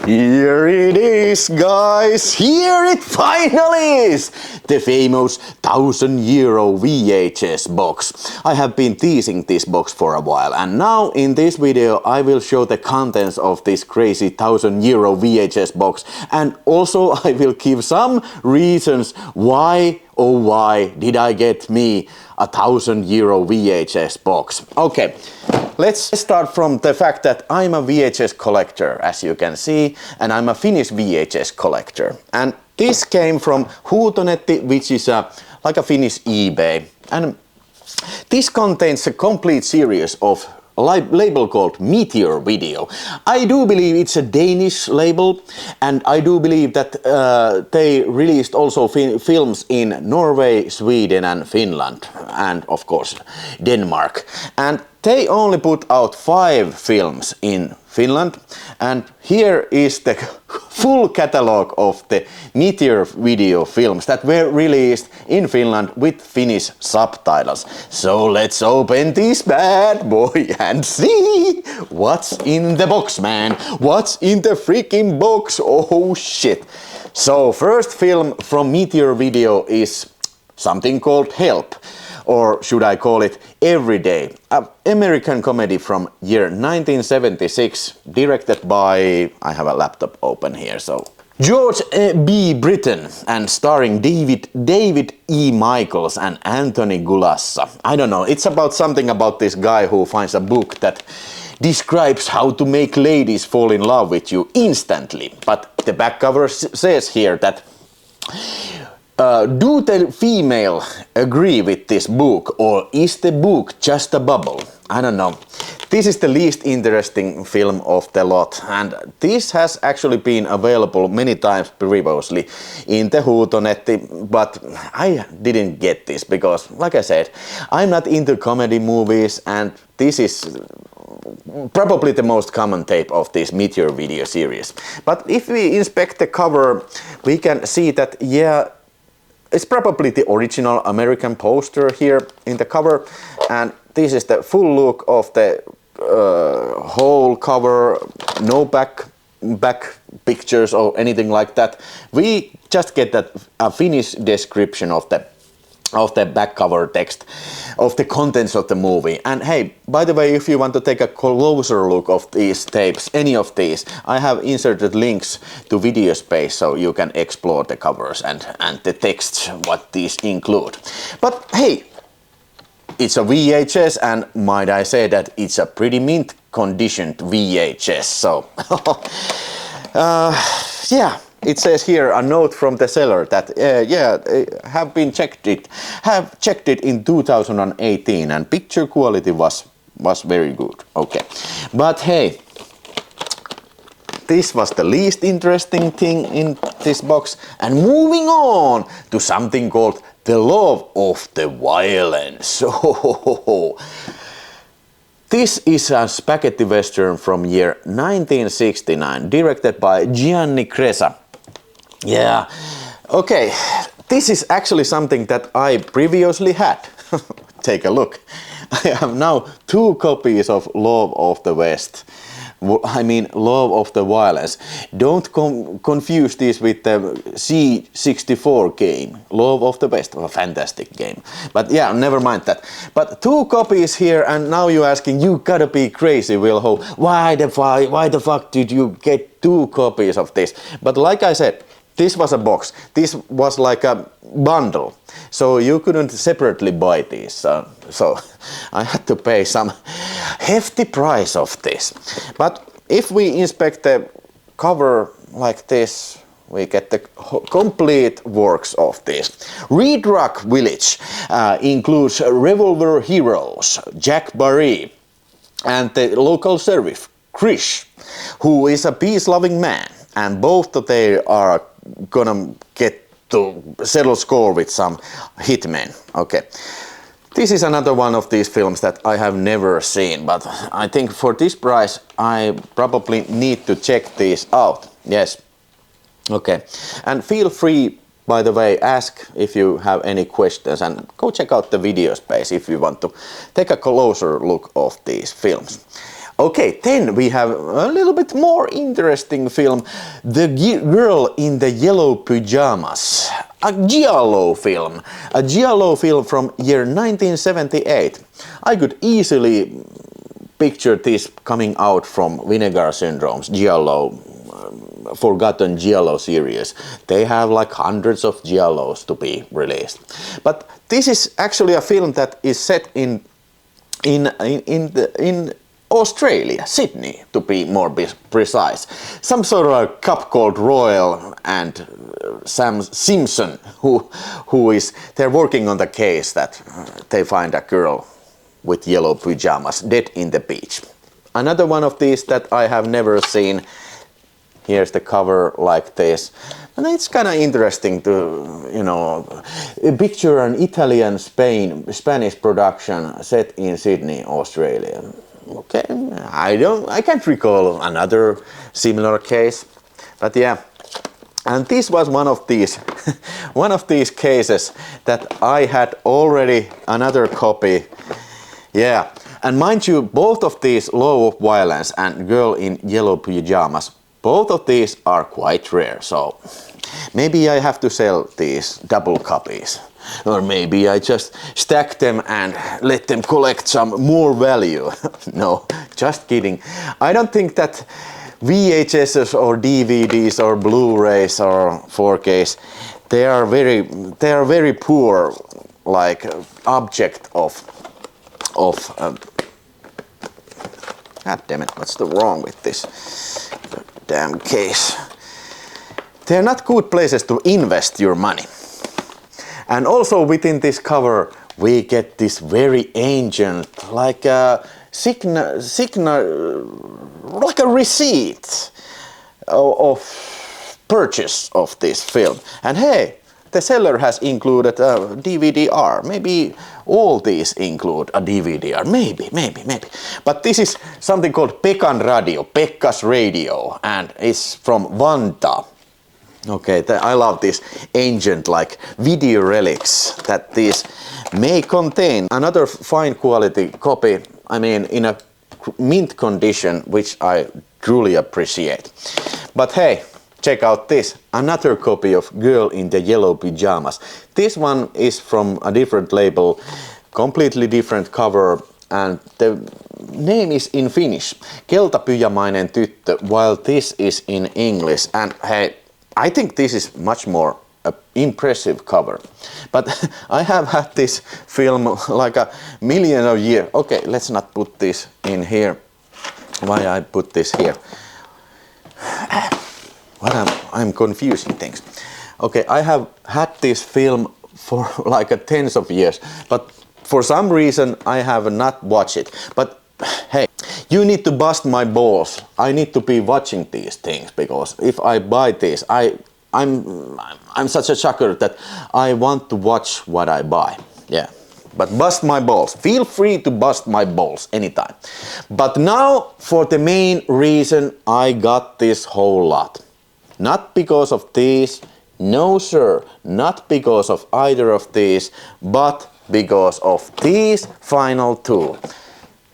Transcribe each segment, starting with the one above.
Here it is, guys! Here it finally is! The famous 1000 € VHS box. I have been teasing this box for a while, and now in this video I will show the contents of this crazy 1000 € VHS box, and also I will give some reasons why did I get me a 1000 € VHS box. Okay, let's start from the fact that I'm a VHS collector, as you can see, and I'm a Finnish VHS collector. And this came from Huutonetti, which is like a Finnish eBay. And this contains a complete series of a label called Meteor Video. I do believe it's a Danish label, and I do believe that they released also films in Norway, Sweden and Finland, and of course Denmark. And they only put out 5 films in Finland, and here is the full catalog of the Meteor Video films that were released in Finland with Finnish subtitles. So let's open this bad boy and see what's in the box, man. What's in the freaking box? Oh shit. So first film from Meteor Video is something called Help. Or should I call it Everyday, an American comedy from year 1976, directed by, I have a laptop open here, so George B. Britton, and starring David E. Michaels and Anthony Gulassa. I don't know, it's about something about this guy who finds a book that describes how to make ladies fall in love with you instantly. But the back cover says here that do the female agree with this book, or is the book just a bubble? I don't know. This is the least interesting film of the lot, and this has actually been available many times previously in the Huutonetti, but I didn't get this because, like I said, I'm not into comedy movies, and this is probably the most common tape of this Meteor Video series. But if we inspect the cover, we can see that, yeah, it's probably the original American poster here in the cover, and this is the full look of the whole cover, no back pictures or anything like that. We just get a Finnish description of the back cover text of the contents of the movie. And hey, by the way, if you want to take a closer look of these tapes, any of these, I have inserted links to VideoSpace so you can explore the covers and the texts, what these include. But hey, it's a VHS, and might I say that it's a pretty mint conditioned VHS, so yeah. It says here a note from the seller that have checked it in 2018, and picture quality was very good. Okay, but hey, this was the least interesting thing in this box, and moving on to something called The Love of the Violence. This is a spaghetti western from year 1969, directed by Gianni Cresa. Yeah, okay, this is actually something that I previously had. Take a look. I have now 2 copies of Love of the West. I mean, Love of the Violence. Don't confuse this with the C64 game. Love of the West, a fantastic game. But yeah, never mind that. But 2 copies here, and now you're asking, you gotta be crazy, Wilho. Why the fuck did you get 2 copies of this? But like I said, this was a box. This was like a bundle. So you couldn't separately buy these. So I had to pay some hefty price of this. But if we inspect the cover like this, we get the complete works of this. Red Rock Village includes Revolver Heroes, Jack Barry, and the local sheriff, Krish, who is a peace-loving man. And both of they are gonna get to settle score with some hitmen. Okay, this is another one of these films that I have never seen, but I think for this price I probably need to check these out. Yes, okay, and feel free, by the way, ask if you have any questions, and go check out the video space if you want to take a closer look of these films. Okay, then we have a little bit more interesting film, The Girl in the Yellow Pajamas. A giallo film. A giallo film from year 1978. I could easily picture this coming out from Vinegar Syndrome's giallo, forgotten giallo series. They have like hundreds of giallos to be released. But this is actually a film that is set in Australia, Sydney, to be more precise. Some sort of a cup called Royal and Sam Simpson, they're working on the case that they find a girl with yellow pajamas dead in the beach. Another one of these that I have never seen. Here's the cover like this. And it's kind of interesting to, you know, picture an Italian Spanish production set in Sydney, Australia. Okay, I can't recall another similar case, but yeah. And this was one of these one of these cases that I had already another copy. Yeah, and mind you, both of these Law of Violence and Girl in Yellow Pajamas, both of these are quite rare, so maybe I have to sell these double copies. Or maybe I just stack them and let them collect some more value. No, just kidding. I don't think that VHSs or DVDs or Blu-rays or 4Ks, they are very poor, like object of God damn it, what's the wrong with this damn case? They're not good places to invest your money. And also within this cover we get this very ancient, like a like a receipt of purchase of this film. And hey, the seller has included a DVD-R. Maybe all these include a DVD-R. Maybe. But this is something called Pekan Radio, Pekka's Radio, and it's from Vantaa. Okay, I love this ancient like video relics that these may contain. Another fine quality copy, I mean in a mint condition, which I truly appreciate. But hey, check out this, another copy of Girl in the Yellow Pajamas. This one is from a different label, completely different cover, and the name is in Finnish, Keltapyjamainen tyttö, while this is in English. And hey, I think this is much more impressive cover. But I have had this film like a million of years. Okay, let's not put this in here. Why I put this here? I'm confusing things. Okay, I have had this film for like tens of years, but for some reason I have not watched it. But hey, you need to bust my balls. I need to be watching these things, because if I buy this, I'm such a sucker that I want to watch what I buy. Yeah. But bust my balls. Feel free to bust my balls anytime. But now for the main reason I got this whole lot. Not because of these, no sir, not because of either of these, but because of these final two.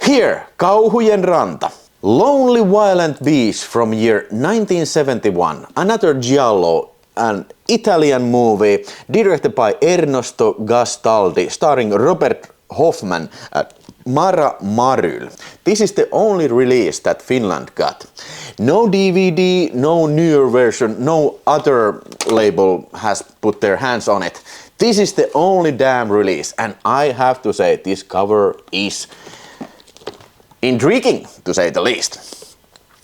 Here, Kauhujen Ranta. Lonely Violent Beach from year 1971. Another giallo, an Italian movie directed by Ernesto Gastaldi, starring Robert Hoffman and Mara Maryl. This is the only release that Finland got. No DVD, no newer version, no other label has put their hands on it. This is the only damn release, and I have to say this cover is intriguing, to say the least.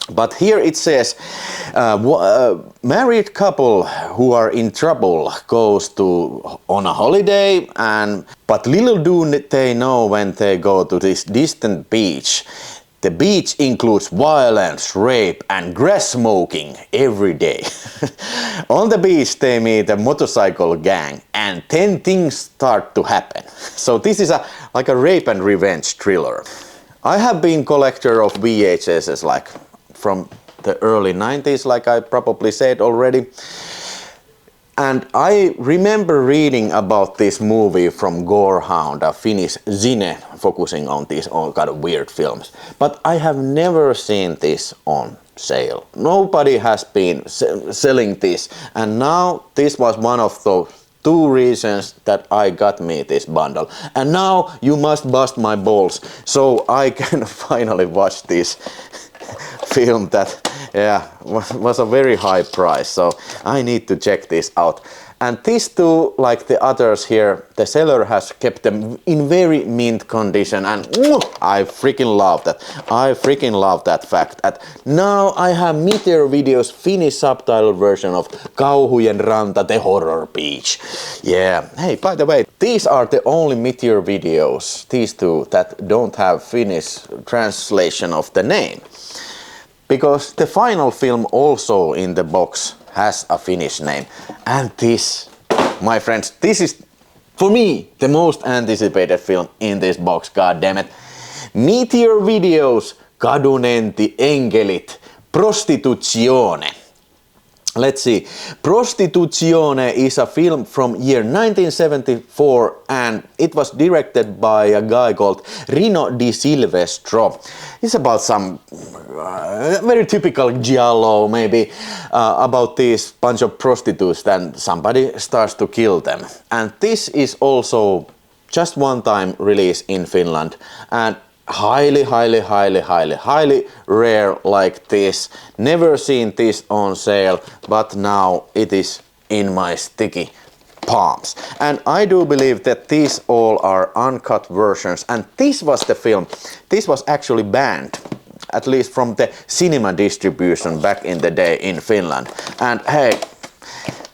But here it says, married couple who are in trouble goes on a holiday, but little do they know when they go to this distant beach. The beach includes violence, rape and grass smoking every day. On the beach they meet a motorcycle gang and 10 things start to happen. So this is like a rape and revenge thriller. I have been collector of VHSs like from the early 90s, like I probably said already. And I remember reading about this movie from Gorehound, a Finnish zine focusing on these all kind of weird films. But I have never seen this on sale. Nobody has been selling this, and now this was one of those 2 reasons that I got me this bundle. And now you must bust my balls so I can finally watch this film that was a very high price, so I need to check this out. And these 2, like the others here, the seller has kept them in very mint condition, and I freaking love that. I freaking love that fact. And now I have Meteor Video's Finnish subtitle version of Kauhujen Ranta, the Horror Beach. Yeah, hey, by the way, these are the only Meteor videos, these 2, that don't have Finnish translation of the name. Because the final film also in the box has a Finnish name. And this, my friends, this is, for me, the most anticipated film in this box, god damn it. Meteor Videos Kadunenti Enkelit Prostitutione. Let's see. Prostitutione is a film from year 1974, and it was directed by a guy called Rino Di Silvestro. It's about some very typical giallo, maybe, about this bunch of prostitutes, and somebody starts to kill them. And this is also just one time release in Finland, and highly rare like this. Never seen this on sale, but now it is in my sticky palms. And I do believe that these all are uncut versions, and this was the film. This was actually banned, at least from the cinema distribution back in the day in Finland. And hey,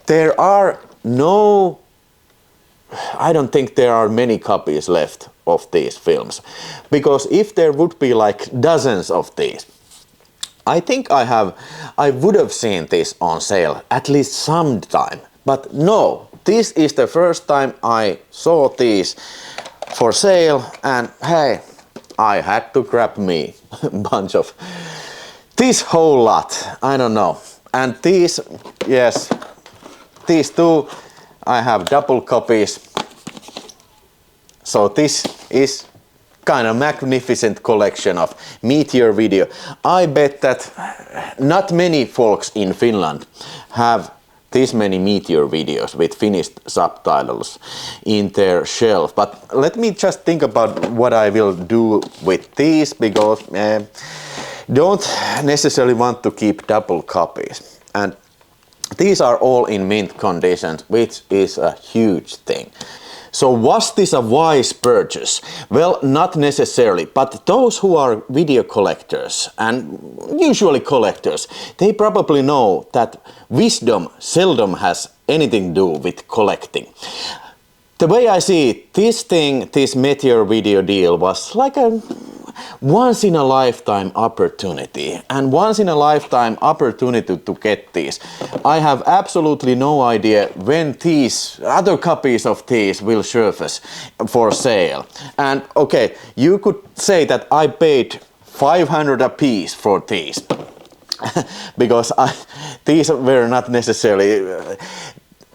there are no, I don't think there are many copies left of these films, because if there would be like dozens of these, I think I would have seen this on sale at least sometime. But no, this is the first time I saw these for sale, and hey, I had to grab me a bunch of this whole lot. I don't know. And these, yes, these 2, I have double copies. So this is kind of magnificent collection of Meteor Video. I bet that not many folks in Finland have this many Meteor videos with Finnish subtitles in their shelf. But let me just think about what I will do with these, because don't necessarily want to keep double copies. And these are all in mint condition, which is a huge thing. So was this a wise purchase? Well, not necessarily, but those who are video collectors, and usually collectors, they probably know that wisdom seldom has anything to do with collecting. The way I see it, this Meteor Video deal was like a once-in-a-lifetime opportunity, and once-in-a-lifetime opportunity to get these. I have absolutely no idea when these other copies of these will surface for sale. And okay, you could say that I paid 500 a piece for these because these were not necessarily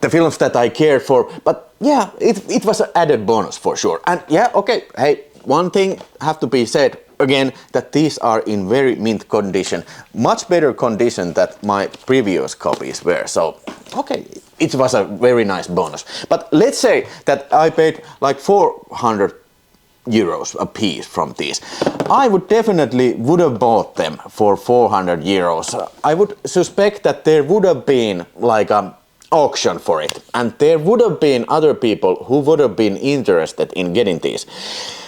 the films that I cared for, but yeah, it was an added bonus for sure. And yeah, okay, hey, one thing have to be said again, that these are in very mint condition, much better condition than my previous copies were. So okay, it was a very nice bonus. But let's say that I paid like 400 euros a piece from these. I would definitely would have bought them for 400 euros. I would suspect that there would have been like a auction for it, and there would have been other people who would have been interested in getting these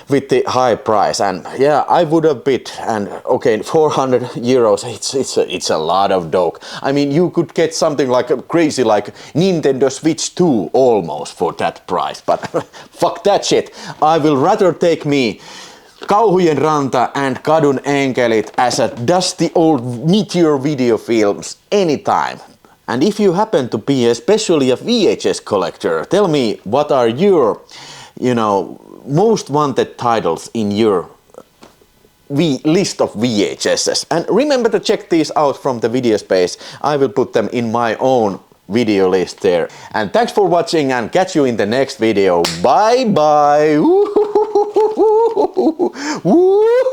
with the high price. And yeah, I would have bid, and okay, 400 euros, it's a lot of dough. I mean, you could get something like a crazy like Nintendo Switch 2 almost for that price, but fuck that shit. I will rather take me Kauhujen Ranta and Kadun Enkelit as a dusty old Meteor video films anytime. And if you happen to be especially a VHS collector, tell me what are your, most wanted titles in your list of VHSs. And remember to check these out from the video space. I will put them in my own video list there. And thanks for watching and catch you in the next video. Bye bye! Woo-hoo-hoo-hoo-hoo-hoo-hoo-hoo.